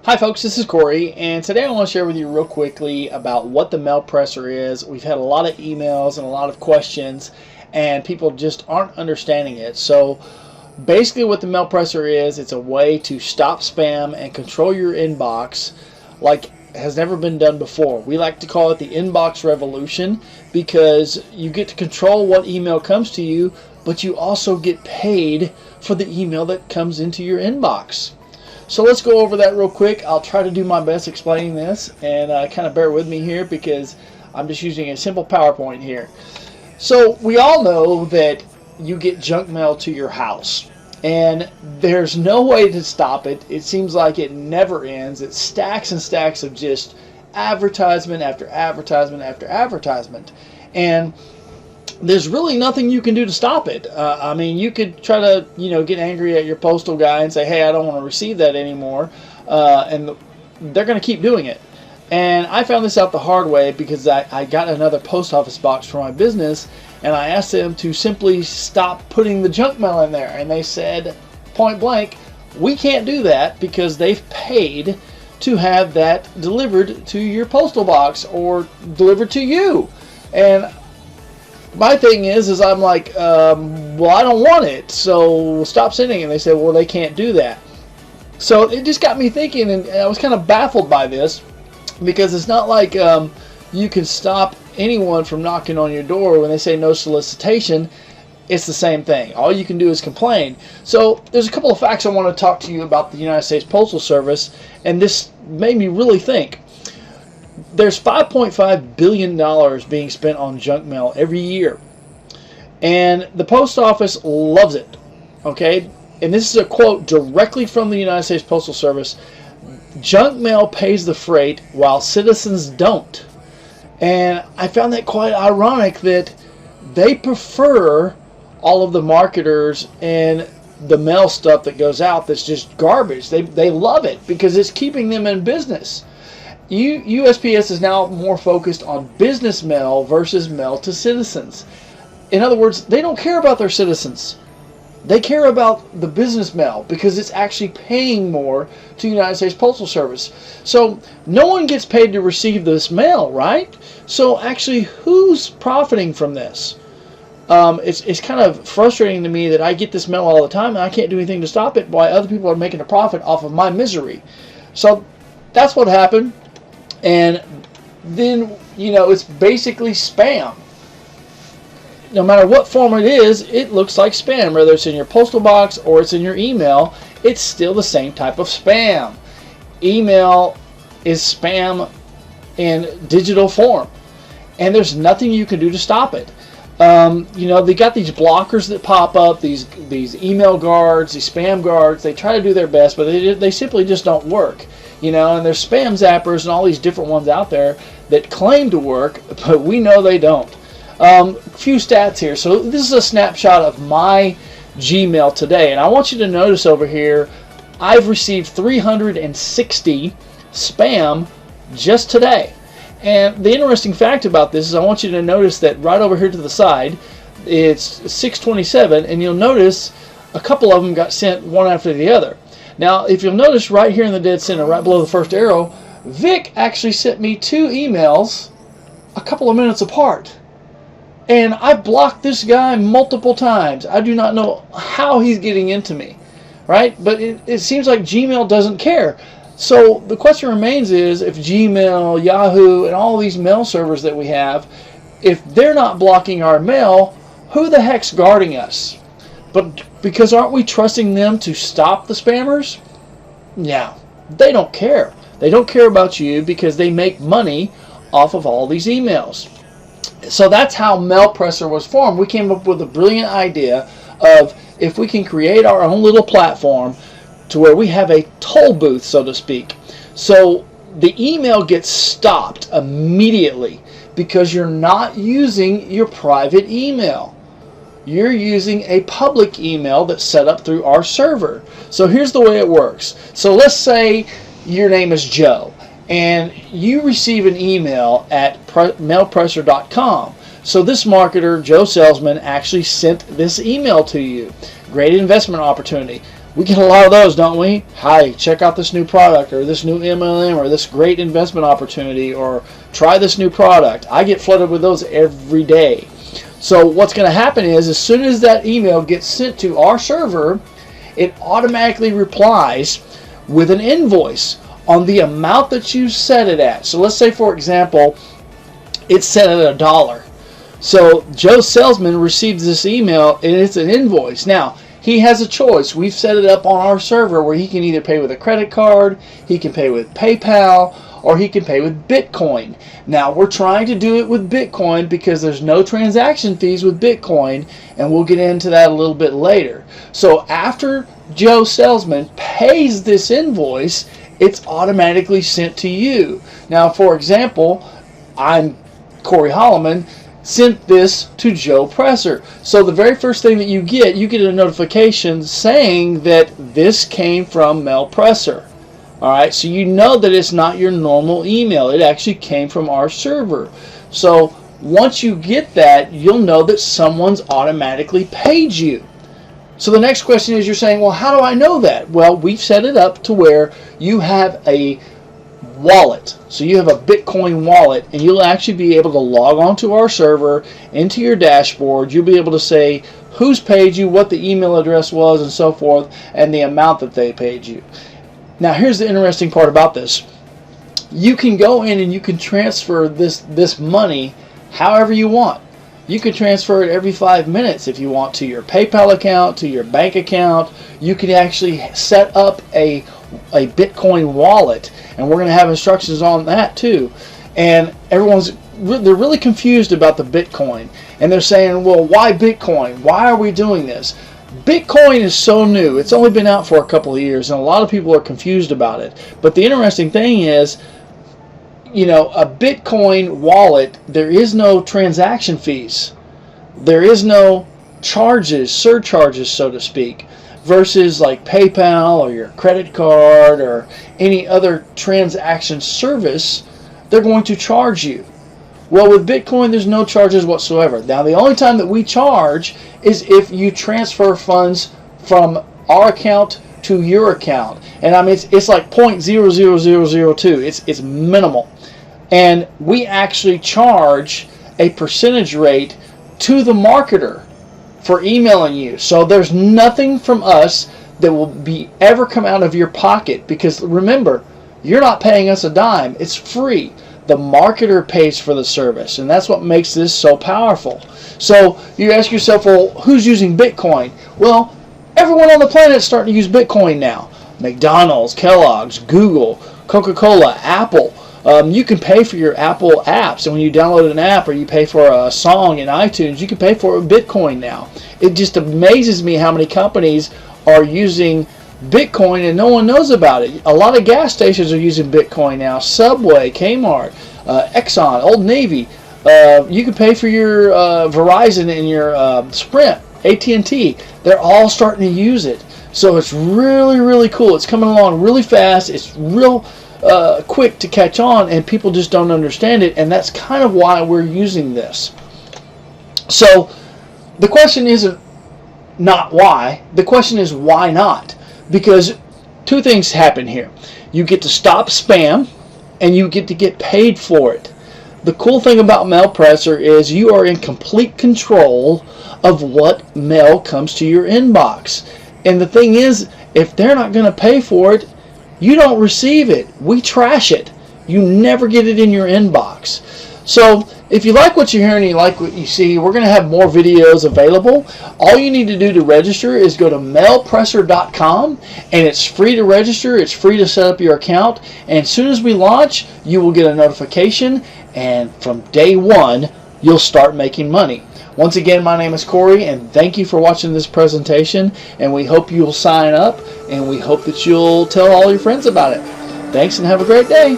Hi folks, this is Cory, and today I want to share with you real quickly about what the MailPressr is. We've had a lot of emails and a lot of questions, and people just aren't understanding it. So basically what the MailPressr is, it's a way to stop spam and control your inbox like has never been done before. We like to call it the inbox revolution because you get to control what email comes to you, but you also get paid for the email that comes into your inbox. So let's go over that real quick. I'll try to do my best explaining this, and kind of bear with me here because I'm just using a simple PowerPoint here. So we all know that you get junk mail to your house, and there's no way to stop it. It seems like it never ends. It's stacks and stacks of just advertisement after advertisement after advertisement, and there's really nothing you can do to stop it. I mean, you could try to, get angry at your postal guy and say, hey, I don't want to receive that anymore, and they're going to keep doing it. And I found this out the hard way because I got another post office box for my business, and I asked them to simply stop putting the junk mail in there, and they said, point blank, we can't do that because they've paid to have that delivered to your postal box or delivered to you. And my thing is I'm like, well, I don't want it, so stop sending it. And they said, well, they can't do that. So it just got me thinking, and I was kind of baffled by this because it's not like you can stop anyone from knocking on your door when they say no solicitation. It's the same thing. All you can do is complain. So there's a couple of facts I want to talk to you about the United States Postal Service, and this made me really think. There's $5.5 billion being spent on junk mail every year, and the post office loves it. Okay, and this is a quote directly from the United States Postal Service: junk mail pays the freight while citizens don't. And I found that quite ironic that they prefer all of the marketers and the mail stuff that goes out that's just garbage. They love it because it's keeping them in business. USPS is now more focused on business mail versus mail to citizens. In other words, they don't care about their citizens. They care about the business mail because it's actually paying more to the United States Postal Service. So no one gets paid to receive this mail, right? So actually, who's profiting from this? It's kind of frustrating to me that I get this mail all the time and I can't do anything to stop it while other people are making a profit off of my misery. So that's what happened. And then, it's basically spam. No matter what form it is, it looks like spam. Whether it's in your postal box or it's in your email, it's still the same type of spam. Email is spam in digital form, and there's nothing you can do to stop it. They got these blockers that pop up, these email guards, these spam guards. They try to do their best, but they simply just don't work. And there's spam zappers and all these different ones out there that claim to work, but we know they don't. A few stats here. So this is a snapshot of my Gmail today, and I want you to notice over here, I've received 360 spam just today. And the interesting fact about this is I want you to notice that right over here to the side, it's 627, and you'll notice a couple of them got sent one after the other. Now, if you'll notice right here in the dead center, right below the first arrow, Vic actually sent me 2 emails a couple of minutes apart. And I blocked this guy multiple times. I do not know how he's getting into me, right? But it seems like Gmail doesn't care. So the question remains is, if Gmail, Yahoo, and all these mail servers that we have, if they're not blocking our mail, who the heck's guarding us? But because aren't we trusting them to stop the spammers? No, they don't care. They don't care about you because they make money off of all these emails. So that's how MailPressr was formed. We came up with a brilliant idea of if we can create our own little platform to where we have a toll booth, so to speak. So the email gets stopped immediately because you're not using your private email. You're using a public email that's set up through our server. So here's the way it works. So let's say your name is Joe, and you receive an email at mailpressr.com. So this marketer, Joe Salesman, actually sent this email to you. Great investment opportunity. We get a lot of those, don't we? Hi, check out this new product, or this new MLM, or this great investment opportunity, or try this new product. I get flooded with those every day. So what's going to happen is, as soon as that email gets sent to our server, it automatically replies with an invoice on the amount that you set it at. So let's say, for example, it's set at $1. So Joe Salesman receives this email, and it's an invoice. Now, he has a choice. We've set it up on our server where he can either pay with a credit card, he can pay with PayPal, or he can pay with Bitcoin. Now, we're trying to do it with Bitcoin because there's no transaction fees with Bitcoin, and we'll get into that a little bit later. So after Joe Salesman pays this invoice, it's automatically sent to you. Now, for example, I'm Cory Holliman, sent this to Joe Pressr. So the very first thing that you get a notification saying that this came from MailPressr. Alright, so you know that it's not your normal email. It actually came from our server. So once you get that, you'll know that someone's automatically paid you. So the next question is, you're saying, well, how do I know that? Well, we've set it up to where you have a wallet. So you have a Bitcoin wallet, and you'll actually be able to log on to our server, into your dashboard. You'll be able to say who's paid you, what the email address was, and so forth, and the amount that they paid you. Now, here's the interesting part about this. You can go in and you can transfer this money however you want. You can transfer it every 5 minutes if you want to your PayPal account, to your bank account. You can actually set up a Bitcoin wallet, and we're going to have instructions on that too. And they're really confused about the Bitcoin, and they're saying, well, why Bitcoin? Why are we doing this? Bitcoin is so new. It's only been out for a couple of years, and a lot of people are confused about it. But the interesting thing is, you know, a Bitcoin wallet, there is no transaction fees. There is no charges, surcharges, so to speak, versus like PayPal or your credit card or any other transaction service. They're going to charge you. Well, with Bitcoin, there's no charges whatsoever. Now, the only time that we charge is if you transfer funds from our account to your account. And I mean, it's like 0.00002. It's minimal. And we actually charge a percentage rate to the marketer for emailing you. So there's nothing from us that will be ever come out of your pocket, because remember, you're not paying us a dime. It's free. The marketer pays for the service, and that's what makes this so powerful. So you ask yourself, well, who's using Bitcoin? Well, everyone on the planet is starting to use Bitcoin now. McDonald's, Kellogg's, Google, Coca-Cola, Apple. You can pay for your Apple apps, and when you download an app or you pay for a song in iTunes, you can pay for it with Bitcoin now. It just amazes me how many companies are using Bitcoin and no one knows about it. A lot of gas stations are using Bitcoin now. Subway, Kmart, Exxon, Old Navy. You can pay for your Verizon and your Sprint, AT&T. They're all starting to use it. So it's really, really cool. It's coming along really fast. It's real quick to catch on, and people just don't understand it, and that's kind of why we're using this. So the question isn't not why. The question is why not? Because two things happen here. You get to stop spam, and you get to get paid for it. The cool thing about MailPressr is you are in complete control of what mail comes to your inbox. And the thing is, if they're not going to pay for it, you don't receive it. We trash it. You never get it in your inbox. So if you like what you hear and you like what you see, we're going to have more videos available. All you need to do to register is go to MailPressr.com, and it's free to register. It's free to set up your account. And as soon as we launch, you will get a notification, and from day one, you'll start making money. Once again, my name is Cory, and thank you for watching this presentation, and we hope you'll sign up, and we hope that you'll tell all your friends about it. Thanks, and have a great day.